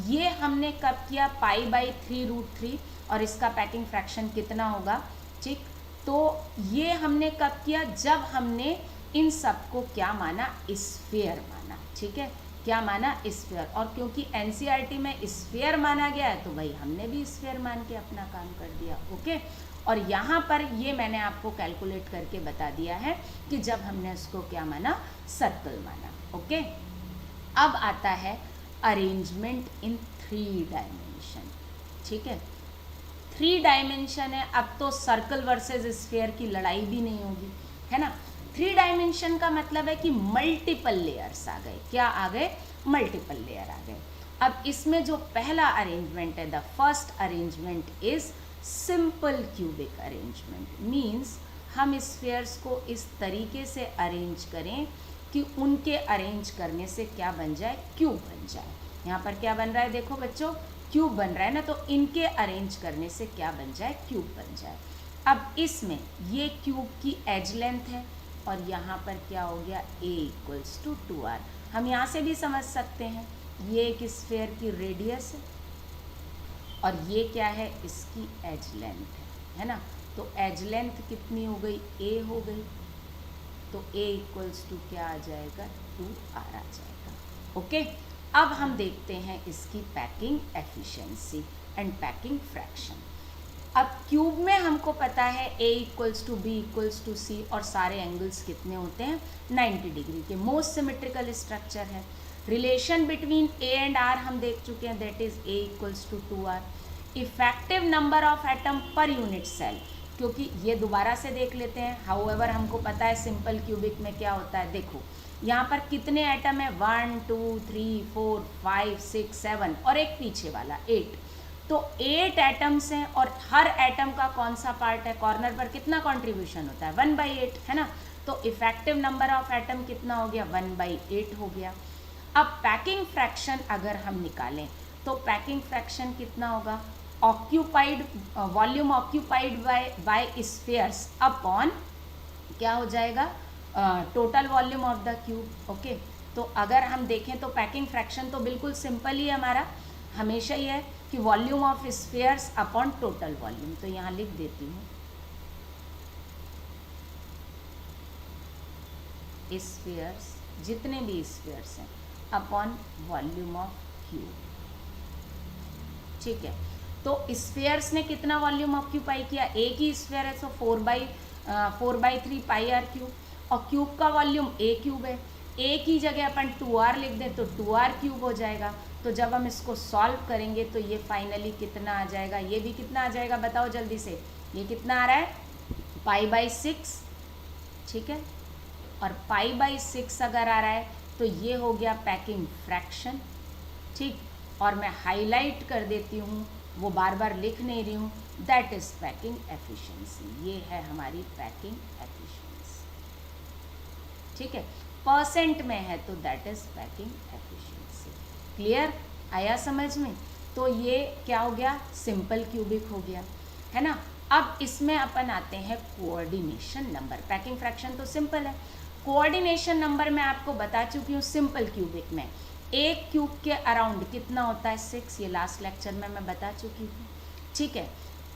ये हमने कब किया? पाई बाई 3√3 और इसका पैकिंग फ्रैक्शन कितना होगा? ठीक, तो ये हमने कब किया? जब हमने इन सबको क्या माना? स्फीयर माना। ठीक है, क्या माना? स्फीयर। और क्योंकि एनसीईआरटी में स्फीयर माना गया है तो भाई हमने भी स्फीयर मान के अपना काम कर दिया। ओके, और यहाँ पर ये मैंने आपको कैलकुलेट करके बता दिया है कि जब हमने उसको क्या माना? सर्कल माना। ओके, अब आता है अरेंजमेंट इन 3 डायमेंशन। ठीक है, 3 डायमेंशन है, अब तो सर्कल वर्सेस स्फीयर की लड़ाई भी नहीं होगी, है ना। 3 डायमेंशन का मतलब है कि मल्टीपल लेयर्स आ गए। क्या आ गए? मल्टीपल लेयर आ गए। अब इसमें जो पहला अरेंजमेंट है, the first arrangement is simple cubic arrangement. Means हम स्फीयर्स को इस तरीके से अरेंज करें कि उनके अरेंज करने से क्या बन जाए? क्यूब बन जाए। यहाँ पर क्या बन रहा है? देखो बच्चों, क्यूब बन रहा है ना, तो इनके अरेंज करने से क्या बन जाए? क्यूब बन जाए। अब इसमें ये क्यूब की एज लेंथ है और यहाँ पर क्या हो गया? a = 2r। हम यहाँ से भी समझ सकते हैं ये एक स्फीयर की रेडियस है और ये क्या है? इसकी एज लेंथ है ना। तो एज लेंथ कितनी हो गई? a हो गई। तो a = क्या आ जाएगा? 2r आ जाएगा। ओके, अब हम देखते हैं इसकी packing efficiency and packing fraction. अब क्यूब में हमको पता है a = b = c और सारे एंगल्स कितने होते हैं? 90 डिग्री के। मोस्ट सिमेट्रिकल स्ट्रक्चर है। Relation between a and r हम देख चुके हैं, that is a = 2r। Effective number of atom per unit cell, क्योंकि ये दोबारा से देख लेते हैं। हाउएवर हमको पता है सिंपल क्यूबिक में क्या होता है। देखो यहाँ पर कितने एटम है? 1 2 3 4 5 6 7 और एक पीछे वाला 8। तो 8 एटम्स हैं और हर एटम का कौन सा पार्ट है? कॉर्नर पर कितना कंट्रीब्यूशन होता है? 1/8, है ना। तो इफेक्टिव नंबर ऑफ एटम कितना हो गया? 1/8 हो गया। अब पैकिंग फ्रैक्शन अगर हम निकालें तो पैकिंग फ्रैक्शन कितना होगा, occupied volume occupied by spheres upon क्या हो जाएगा, total volume of the cube. Okay, तो अगर हम देखें तो पैकिंग फ्रैक्शन तो बिल्कुल सिंपल ही है हमारा, हमेशा ही है कि volume of spheres upon total volume. तो यहाँ लिख देती हूँ स्फीयर्स, जितने भी स्फीयर्स हैं, अपॉन वॉल्यूम ऑफ क्यूब। ठीक है, तो स्फीयर्स ने कितना वॉल्यूम ऑक्यूपाई किया, एक ही स्फीयर है, सो 4/3 पाई आर क्यूब, और क्यूब का वॉल्यूम ए क्यूब है, एक ही जगह अपन 2r लिख दें तो 2r क्यूब हो जाएगा। तो जब हम इसको सॉल्व करेंगे तो ये फाइनली कितना आ जाएगा, ये भी कितना आ जाएगा बताओ जल्दी से, ये कितना आ रहा है, π/6। ठीक है, और π/6 अगर आ रहा है तो ये हो गया पैकिंग फ्रैक्शन। ठीक, और मैं हाईलाइट कर देती हूँ, वो बार बार लिख नहीं रही हूँ, दैट इज पैकिंग एफिशिएंसी। ये है हमारी पैकिंग एफिशिएंसी। ठीक है, परसेंट में है तो that is packing efficiency. Clear, आया समझ में? तो ये क्या हो गया, सिंपल क्यूबिक हो गया, है ना। अब इसमें अपन आते हैं कोऑर्डिनेशन नंबर। पैकिंग फ्रैक्शन तो सिंपल है, कोऑर्डिनेशन नंबर मैं आपको बता चुकी हूँ सिंपल क्यूबिक में, एक क्यूब के अराउंड कितना होता है, 6। ये लास्ट लेक्चर में मैं बता चुकी हूँ। ठीक है,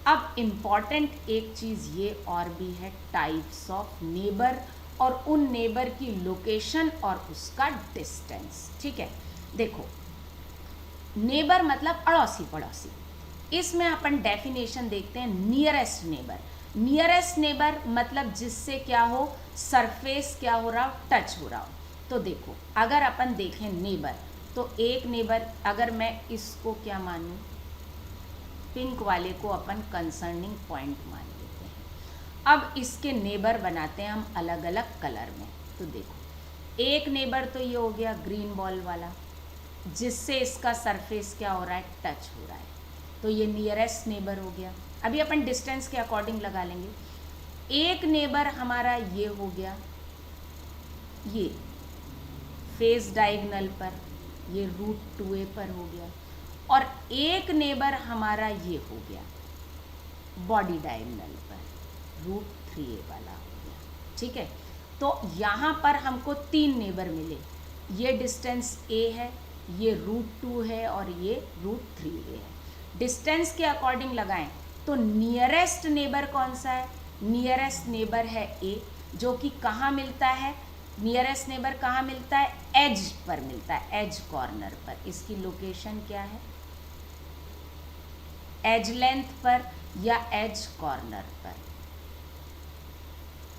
अब इम्पॉर्टेंट एक चीज़ ये और भी है, टाइप्स ऑफ नेबर, और उन नेबर की लोकेशन और उसका डिस्टेंस। ठीक है, देखो नेबर मतलब अड़ोसी पड़ोसी, इसमें अपन डेफिनेशन देखते हैं नियरेस्ट नेबर। नियरेस्ट नेबर मतलब जिससे क्या हो, सरफेस क्या हो रहा हो, टच हो रहा हो। तो देखो अगर अपन देखें नेबर, तो एक नेबर, अगर मैं इसको क्या मानूं, पिंक वाले को अपन कंसर्निंग पॉइंट मान लेते हैं। अब इसके नेबर बनाते हैं हम अलग अलग कलर में। तो देखो एक नेबर तो ये हो गया ग्रीन बॉल वाला, जिससे इसका सरफेस क्या हो रहा है, टच हो रहा है, तो ये नियरेस्ट नेबर हो गया। अभी अपन डिस्टेंस के अकॉर्डिंग लगा लेंगे। एक नेबर हमारा ये हो गया, ये फेस डायगोनल पर, ये √2a पर हो गया, और एक नेबर हमारा ये हो गया बॉडी डायगोनल पर, √3a वाला हो गया। ठीक है, तो यहाँ पर हमको 3 नेबर मिले, ये डिस्टेंस a है, ये √2 है, और ये √3a है। डिस्टेंस के अकॉर्डिंग लगाएं तो नियरेस्ट नेबर कौन सा है, नियरेस्ट नेबर है a, जो कि कहाँ मिलता है, नियरेस्ट नेबर कहाँ मिलता है, एज पर मिलता है, एज कॉर्नर पर। इसकी लोकेशन क्या है, एज लेंथ पर या एज कॉर्नर पर।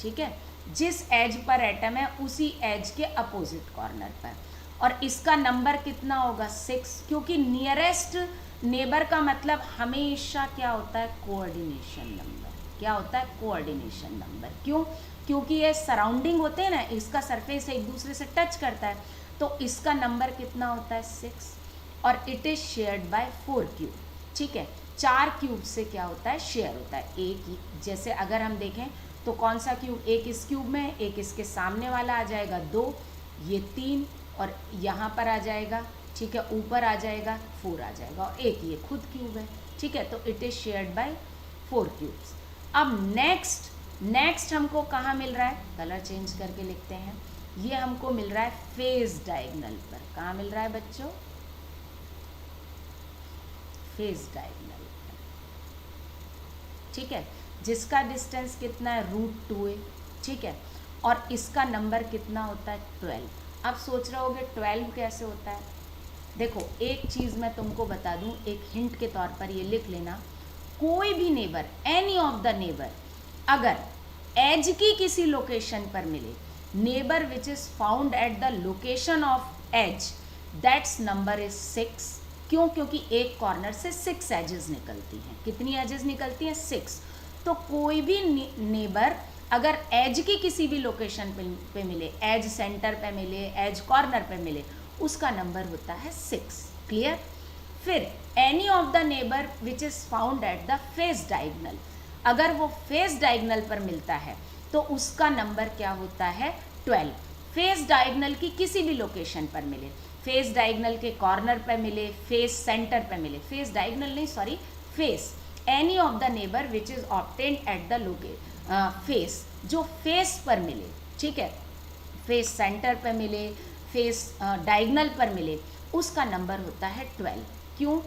ठीक है, जिस एज पर एटम है उसी एज के अपोजिट कॉर्नर पर, और इसका नंबर कितना होगा, 6, क्योंकि नियरेस्ट नेबर का मतलब हमेशा क्या होता है, कोऑर्डिनेशन नंबर। क्या होता है, कोऑर्डिनेशन नंबर। क्यों, क्योंकि ये सराउंडिंग होते हैं ना, इसका सरफेस एक दूसरे से टच करता है, तो इसका नंबर कितना होता है, 6, और it is shared by 4 cube. ठीक है, 4 क्यूब से क्या होता है, शेयर होता है एक ही। जैसे अगर हम देखें तो कौन सा क्यूब, एक इस क्यूब में, एक इसके सामने वाला आ जाएगा 2, ये 3, और यहाँ पर आ जाएगा, ठीक है, ऊपर आ जाएगा 4 आ जाएगा, और एक ये खुद क्यूब है। ठीक है, तो it is shared by 4 cubes. अब नेक्स्ट हमको कहाँ मिल रहा है, कलर चेंज करके लिखते हैं, ये हमको मिल रहा है फेस डायगोनल पर। कहाँ मिल रहा है बच्चों, फेस डायगोनल पर। ठीक है, जिसका डिस्टेंस कितना है, √2a। ठीक है, और इसका नंबर कितना होता है, 12। अब सोच रहे होगे 12 कैसे होता है। देखो एक चीज़ मैं तुमको बता दूं, एक हिंट के तौर पर ये लिख लेना, कोई भी neighbour, any of the neighbour, अगर एज की किसी लोकेशन पर मिले, neighbour which is found at the location of edge, that's number is 6। क्यों, क्योंकि एक कॉर्नर से 6 एजेस निकलती हैं। कितनी एजेस निकलती हैं, 6। तो कोई भी नेबर अगर एज की किसी भी लोकेशन पे मिले, एज सेंटर पे मिले, एज कॉर्नर पे मिले, उसका नंबर होता है 6। क्लियर। फिर any of the neighbour which is found at the face diagonal, अगर वो फेस डायगोनल पर मिलता है तो उसका नंबर क्या होता है, 12। फेस डायगोनल की किसी भी लोकेशन पर मिले, फेस डायगनल के कॉर्नर पे मिले, फेस सेंटर पे मिले, फेस डायगनल नहीं sorry, face any of the neighbour which is obtained at the face, जो फेस पर मिले, ठीक है, फेस सेंटर पे मिले, फेस डायगनल पर मिले, उसका नंबर होता है 12। क्यों?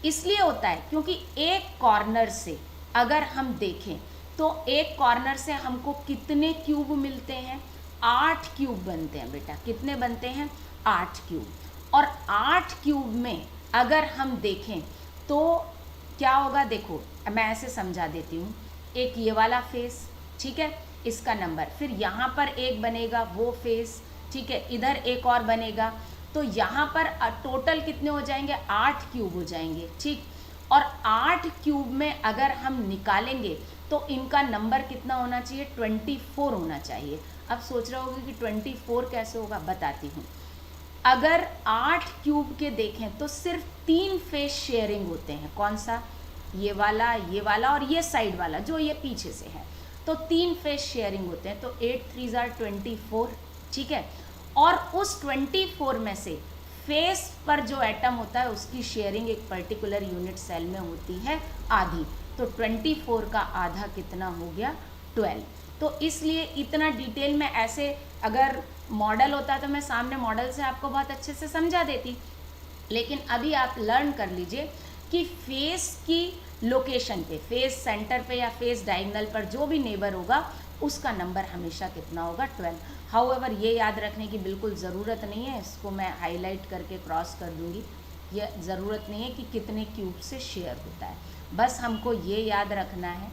इसलिए होता है क्योंकि एक कॉर्नर से अगर हम देखें तो एक कॉर्नर से हमको कितने क्यूब मिलते हैं? 8 क्यूब बनते हैं बेटा। कितने बनते हैं? 8 क्यूब। और 8 क्यूब में अगर हम देखें तो क्या होगा? देखो मैं ऐसे समझा देती हूँ। एक ये वाला फेस, ठीक है, इसका नंबर, फिर यहाँ पर एक बनेगा वो फेस, ठीक है, इधर एक और बनेगा, तो यहाँ पर टोटल कितने हो जाएंगे? 8 क्यूब हो जाएंगे, ठीक। और 8 क्यूब में अगर हम निकालेंगे तो इनका नंबर कितना होना चाहिए? 24 होना चाहिए। अब सोच रहे होगे कि 24 कैसे होगा, बताती हूँ। अगर 8 क्यूब के देखें तो सिर्फ 3 फेस शेयरिंग होते हैं। कौन सा? ये वाला और ये साइड वाला जो ये पीछे से है, तो 3 फेस शेयरिंग होते हैं। तो 8 3 जार 24, ठीक है। और उस 24 में से फेस पर जो एटम होता है उसकी शेयरिंग एक पर्टिकुलर यूनिट सेल में होती है आधी। तो 24 का आधा कितना हो गया? 12। तो इसलिए इतना डिटेल में ऐसे अगर मॉडल होता है तो मैं सामने मॉडल से आपको बहुत अच्छे से समझा देती, लेकिन अभी आप लर्न कर लीजिए कि फेस की लोकेशन पे, फेस सेंटर पे या फेस डायगोनल पर जो भी नेबर होगा उसका नंबर हमेशा कितना होगा? 12। हाउएवर ये याद रखने की बिल्कुल ज़रूरत नहीं है, इसको मैं हाईलाइट करके क्रॉस कर दूंगी। ये ज़रूरत नहीं है कि कितने क्यूब से शेयर होता है, बस हमको ये याद रखना है।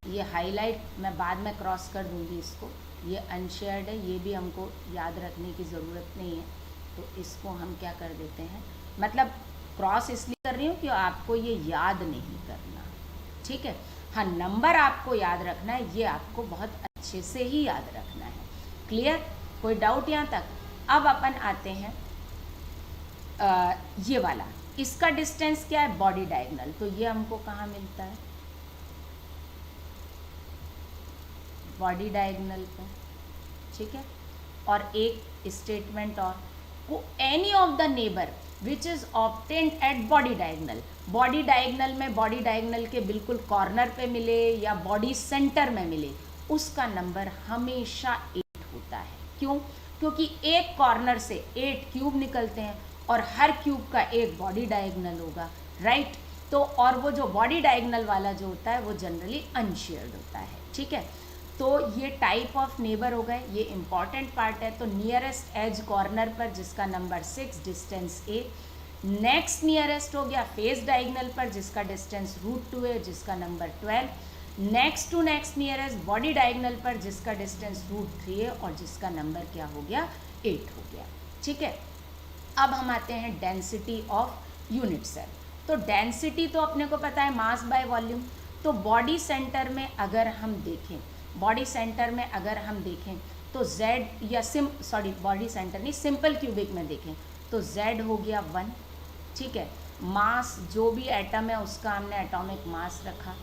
ये हाईलाइट मैं बाद में क्रॉस कर दूंगी इसको, ये अनशेयर्ड है, ये भी हमको याद रखने की ज़रूरत नहीं है, तो इसको हम क्या कर देते हैं, मतलब क्रॉस इसलिए कर रही हूँ कि आपको ये याद नहीं करना, ठीक है। हाँ, नंबर आपको याद रखना है, ये आपको बहुत अच्छे से ही याद रखना है। क्लियर? कोई डाउट यहाँ तक? अब अपन आते हैं ये वाला, इसका डिस्टेंस क्या है? Body diagonal. तो ये हमको कहाँ मिलता है? बॉडी डायगोनल पे, ठीक है। और एक स्टेटमेंट और, any of the neighbour which is obtained at body diagonal. Body diagonal में बॉडी डायगोनल के बिल्कुल कॉर्नर पे मिले या बॉडी सेंटर में मिले, उसका नंबर हमेशा 8 होता है। क्यों? क्योंकि एक कॉर्नर से 8 क्यूब निकलते हैं और हर क्यूब का एक बॉडी डायगोनल होगा, राइट। तो और वो जो बॉडी डायगोनल वाला जो होता है वो जनरली अनशेयर्ड होता है, ठीक है। तो ये टाइप ऑफ नेबर हो गए, ये इंपॉर्टेंट पार्ट है। तो नियरेस्ट एज कॉर्नर पर जिसका number 6, distance A। Next nearest हो गया फेस डायगोनल पर जिसका डिस्टेंस √2 है, जिसका number 12। Next to next nearest body diagonal पर जिसका डिस्टेंस √3 है और जिसका नंबर क्या हो गया? 8 हो गया, ठीक है। अब हम आते हैं डेंसिटी ऑफ यूनिट सेल। तो डेंसिटी तो अपने को पता है, मास बाय वॉल्यूम। तो बॉडी सेंटर में अगर हम देखें, बॉडी सेंटर में अगर हम देखें तो Z या बॉडी सेंटर नहीं, सिंपल क्यूबिक में देखें तो Z हो गया 1, ठीक है। मास जो भी एटम है उसका हमने एटॉमिक मास रखा,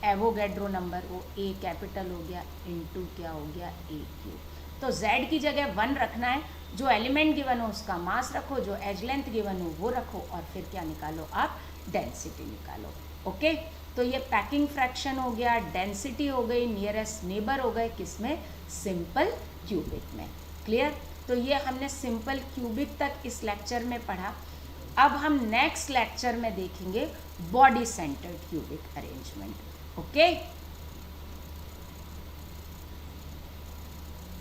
एवोगैड्रो नंबर वो A कैपिटल हो गया इनटू क्या हो गया? A cube. तो Z की जगह 1 रखना है, जो एलिमेंट गिवन हो उसका मास रखो, जो एज लेंथ गिवन हो वो रखो, और फिर क्या निकालो आप? डेंसिटी निकालो। ओके, तो ये पैकिंग फ्रैक्शन हो गया, डेंसिटी हो गई, नियरेस्ट नेबर हो गए, किसमें? सिंपल क्यूबिक में। क्लियर? तो ये हमने सिंपल क्यूबिक तक इस लेक्चर में पढ़ा। अब हम नेक्स्ट लेक्चर में देखेंगे body centred cubic arrangement. Okay,